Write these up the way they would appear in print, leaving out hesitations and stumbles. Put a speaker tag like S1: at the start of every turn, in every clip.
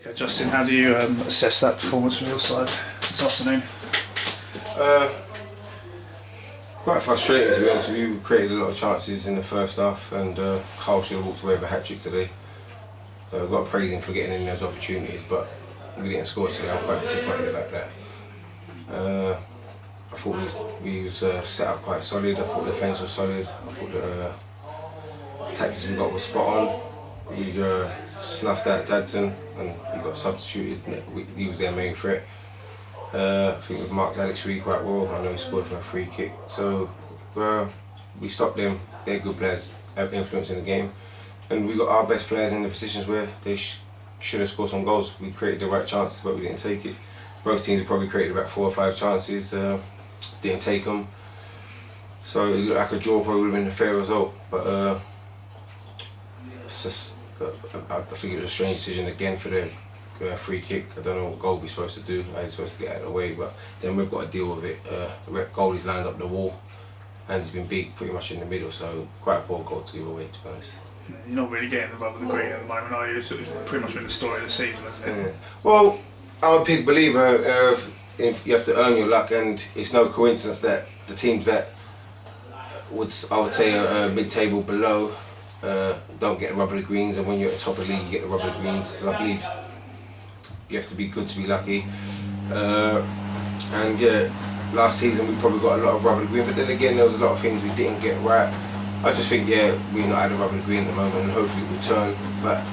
S1: Okay, Justin, how do you assess that performance from your side this afternoon?
S2: Quite frustrating, to be honest with you. We created a lot of chances in the first half, and Carl should have walked away with a hat-trick today. We've got to praise him for getting in those opportunities, but we didn't score today. I'm quite disappointed about that. I thought we was set up quite solid. I thought the defence was solid. I thought the tactics we got was spot on. We snuffed out Dadson and he got substituted. He was their main threat. I think we've marked Alex Reed quite well. I know he scored from a free kick. So we stopped them. They're good players, have influence in the game. And we got our best players in the positions where they should have scored some goals. We created the right chances, but we didn't take it. Both teams have probably created about 4 or 5 chances, didn't take them. So it looked like a draw probably would have been a fair result. But it's just, I think it was a strange decision again for the free kick. I don't know what goal we're supposed to do. I was supposed to get out of the way, but then we've got to deal with it. The goalie's lined up the wall and he's been beat pretty much in the middle, so quite a poor goal to give away, to be honest.
S1: You're not really getting the rub of the green at the moment, are you? It's pretty much been the story of the season, isn't it?
S2: Yeah. Well, I'm a big believer if you have to earn your luck, and it's no coincidence that the teams that I would say are mid-table below don't get the rub of the greens, and when you're at the top of the league you get the rub of the greens, because I believe you have to be good to be lucky. And yeah, last season we probably got a lot of rub of the green, but then again there was a lot of things we didn't get right. I just think, yeah, we're not at the rub of the green at the moment, and hopefully we'll turn. But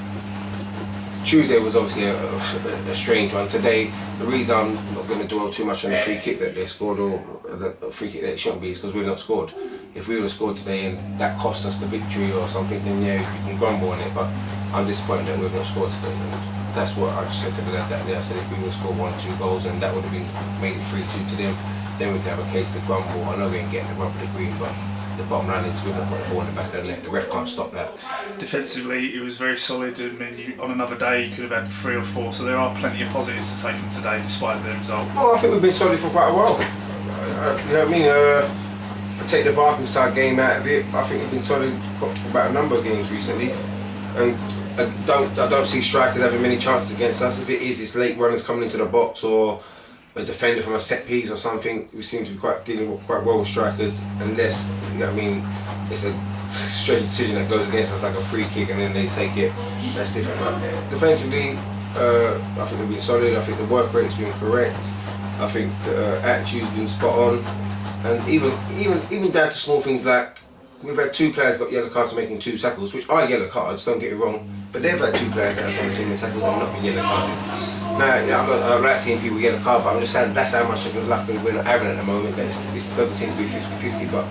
S2: Tuesday was obviously a strange one. Today, the reason I'm not going to dwell too much on the free kick that they scored, or the free kick that it shouldn't be, is because we've not scored. If we would have scored today and that cost us the victory or something, then yeah, you can grumble on it. But I'm disappointed that we've not scored today. And that's what I just said to the lads out there. I said if we would have scored 1 or 2 goals and that would have been made it 3-2 to them, then we can have a case to grumble. I know we ain't getting the rub of the green, but the bottom line is we've not got the ball in the back of the net. The ref can't stop that.
S1: Defensively, it was very solid. I mean, on another day, you could have had 3 or 4. So there are plenty of positives to take from today, despite the result.
S2: Well, I think we've been solid for quite a while. You know what I mean? I take the Barkingside game out of it. I think we've been solid for about a number of games recently, and I don't see strikers having many chances against us. If it is, it's late runners coming into the box or a defender from a set piece or something. We seem to be dealing quite well with strikers, unless, you know what I mean, it's a strange decision that goes against us, like a free kick, and then they take it. That's different. But defensively, I think we've been solid. I think the work rate's been correct. I think the attitude's been spot on, and even down to small things like we've had 2 players got yellow cards for making 2 tackles, which are yellow cards. Don't get it wrong, but they've had 2 players that have done similar tackles and not been yellow carded. Now, I like seeing people get a card, but I'm just saying that's how much of the luck we're not having at the moment. That it doesn't seem to be 50-50, but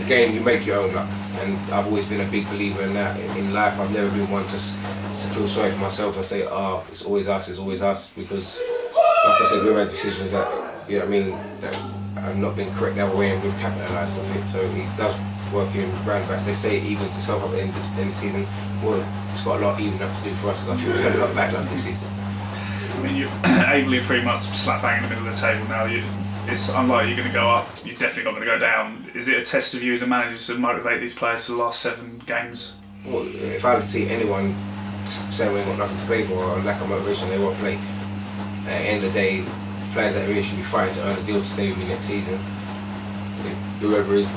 S2: again, you make your own luck. And I've always been a big believer in that. In life, I've never been one to feel sorry for myself and say, oh, it's always us, because, like I said, we've had decisions that, you know what I mean, that have not been correct the other way, and we've capitalised off it. So it does work in roundabouts. They say even to self up at the end of the season. Well, it's got a lot even up to do for us, because I feel we've had a lot of bad luck this season.
S1: I mean, Aveley are pretty much slap bang in the middle of the table now. It's unlikely you're going to go up. You're definitely not going to go down. Is it a test of you as a manager to motivate these players for the last 7 games?
S2: Well, if I see anyone saying we ain't got nothing to play for or lack of motivation, they won't play. At the end of the day, players that really should be fighting to earn a deal to stay with me next season. Whoever is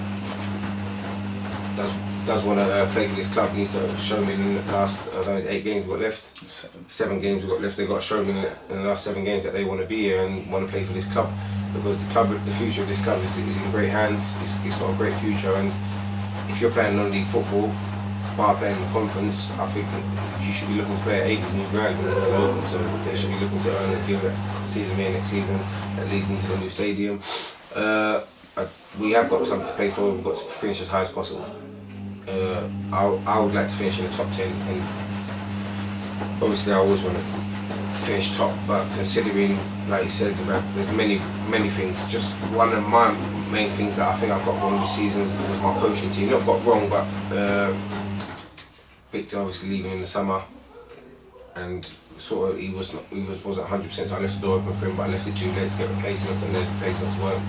S2: does want to play for this club needs to show me in the last 8 games we've got left. 7 games we've got left. They've got to show me in the last 7 games that they want to be here and want to play for this club, because the future of this club is in great hands. It's got a great future, and if you're playing non-league football, bar playing in the conference, I think that you should be looking to play at Aveley's new ground when it has opened. So they should be looking to earn a deal that season here next season that leads into the new stadium. We have got something to play for. We've got to finish as high as possible. I would like to finish in the top 10, and obviously I always want to finish top, but considering, like you said, there's many things. Just one of my main things that I think I've got wrong this season was my coaching team. Not got wrong, but Victor obviously leaving in the summer, and sort of he wasn't 100%, so I left the door open for him, but I left it too late to get replacements, and those replacements weren't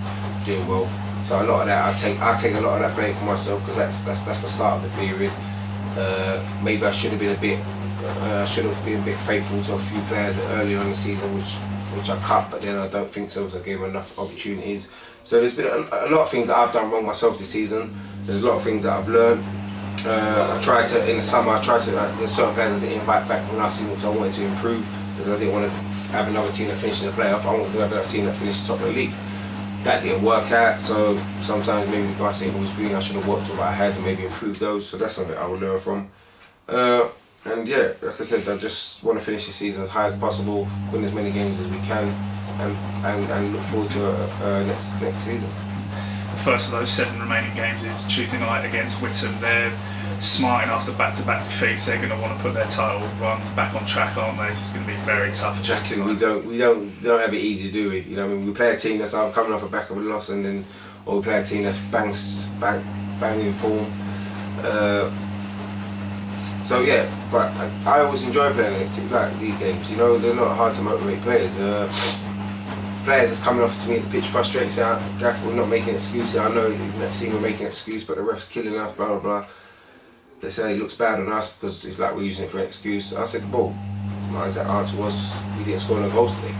S2: doing well. So a lot of that, I take a lot of that blame for myself, because that's the start of the period. Maybe I should have been a bit I should have been a bit faithful to a few players earlier on in the season, which I cut, but then I don't think so, because I gave them enough opportunities. So there's been a lot of things that I've done wrong myself this season. There's a lot of things that I've learned. I tried to, in the summer, there's certain players I didn't invite back from last season because I wanted to improve, because I didn't want to have another team that finished in the playoff. I wanted to have another team that finished top of the league. That didn't work out, so sometimes maybe grass ain't always green. I should have worked with what I had and maybe improved those. So that's something I will learn from. And yeah, like I said, I just want to finish the season as high as possible, win as many games as we can, and look forward to next season.
S1: The first of those 7 remaining games is Tuesday night against Witton. They're smarting after back-to-back defeats. They're going to want to put their title run back on track, aren't they? It's going to be very tough.
S2: Exactly. We don't have it easy, do we? You know, I mean, we play a team that's coming off the back of a loss, or we play a team that's banging form. So yeah, but I always enjoy playing against teams like these games. You know, they're not hard to motivate players. Players are coming off to me at the pitch frustrated, saying, "Gaff, we're not making excuses. I know that team we're making an excuse, but the ref's killing us." Blah blah blah. They say it looks bad on us because it's like we're using it for an excuse. I said, well, my exact answer was we didn't score no goals today.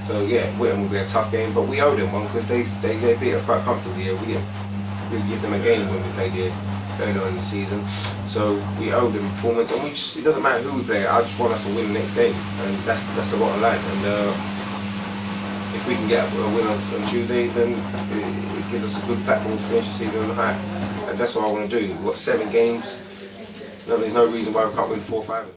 S2: So yeah, Witton will be a tough game, but we owe them one because they beat us quite comfortably here. We didn't really give them a game when we played here earlier in the season. So we owe them performance, and it doesn't matter who we play. I just want us to win the next game, and that's the bottom line. And if we can get a win on Tuesday, then it gives us a good platform to finish the season on high. And that's what I want to do. We've got 7 games. There's no reason why we can't win 4 or 5.